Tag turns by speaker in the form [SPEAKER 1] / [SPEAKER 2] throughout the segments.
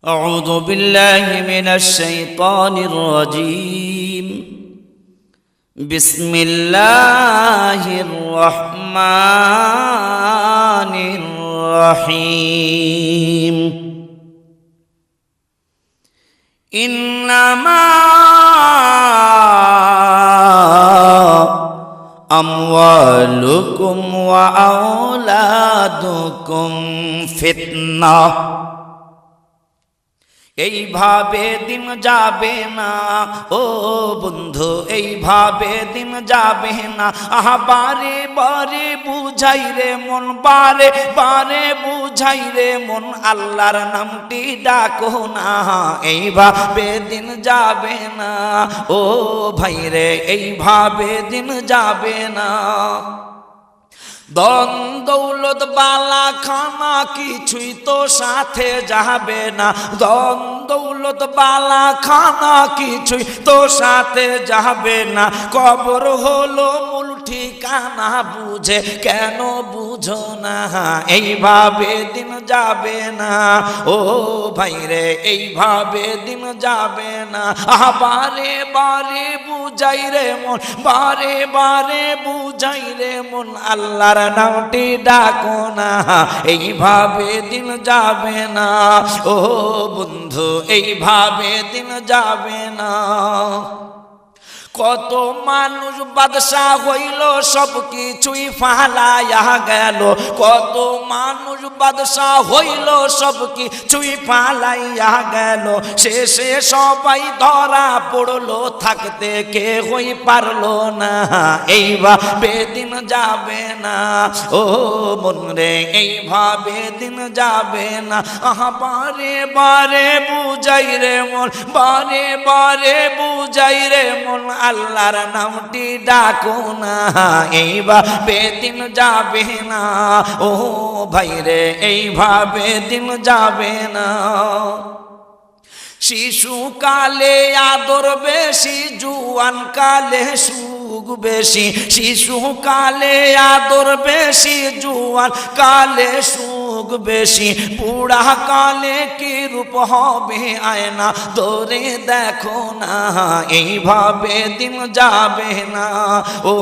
[SPEAKER 1] أعوذ بالله من الشيطان الرجيم بسم الله الرحمن الرحيم إنما أموالكم وأولادكم فتنة এইভাবে দিন যাবে না ও বন্ধু, এইভাবে দিন যাবে না। বারে বারে বুঝাই রে মন, বারে বারে বুঝাই রে মন, আল্লাহর নামটি ডাকো না। এইভাবে দিন যাবে না ও ভাই রে, এইভাবে দিন যাবে না। ধন দৌলত বালা খানা কিছুই তো সাথে যাবে না। ধন দৌলত বালা খানা কিছুই তো সাথে যাবে না। কবর হলো মূল ঠিকানা, বুঝে কেন বুঝো না? এইভাবে দিন যাবে না ও ভাই রে, এইভাবে দিন যাবে না। বারে বারে বুঝাই রে মন, বারে বারে বুঝাই রে মন, আল্লাহ নামটি ডাকো না। এইভাবে দিন যাবে না ও বন্ধু, এইভাবে দিন যাবে না। কত মানুষ বাদশা হইল, সব কিছুই ফালাইয়া গেল। কত মানুষ বাদশা হইল, সব কিছুই ফালাইয়া গেল। শেষে সবাই ধরা পড়লো, থাকতে কে হই পারলো না। এইভাবে দিন যাবে না ও মন রে, এইভাবে দিন যাবে না। বারে বারে বুঝাই রে মন, বারে বারে বুঝাই রে মন, আল্লাহর নামটি ডাকো না। এইভাবে দিন যাবে না ও ভাই রে, এইভাবে দিন যাবে না। শিশুকালে আদর বেশি, জুয়ান কালে সুখ বেশি। শিশুকালে আদর বেশি, জুয়ান কালে সুখ বেশি। বুড়া কালে কি রূপ হবে আয়না ধরে দেখো না। এইভাবে দিন যাবে না ও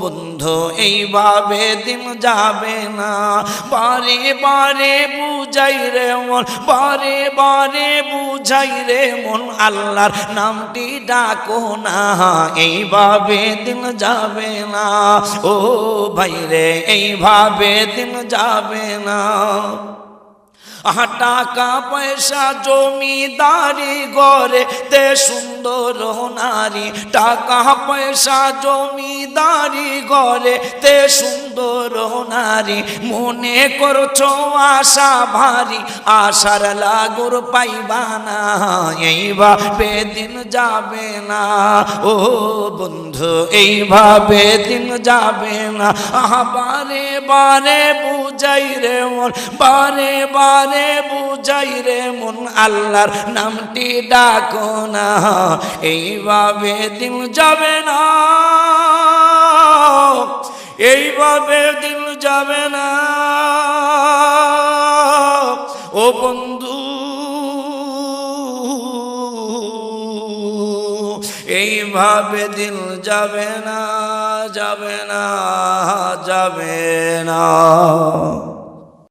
[SPEAKER 1] বন্ধু, এইভাবে দিন যাবে না। বারে বারে বুঝাই রে মন, বারে বারে বুঝাই রে মন, আল্লাহর নামটি ডাকো না। এইভাবে দিন যাবে না ও ভাই রে, এইভাবে দিন যাবে না। টাকা পয়সা জমিদারি গড়ে তে সুন্দর নারী। টাকা পয়সা জমিদারি গড়ে তে সুন্দর নারী। মনে করছো আশা ভারী, আশার লাগুর পাইবা না। এইভাবে দিন যাবে না ও বন্ধু, এইভাবে দিন যাবে না। বারে বারে বুঝাই রে মন, বারে বারে বুঝাই রে মন, আল্লাহর নামটি ডাকো না। এইভাবে দিন যাবে না, এইভাবে দিন যাবে না ও বন্ধু, এইভাবে দিন যাবে না, যাবে না, যাবে না।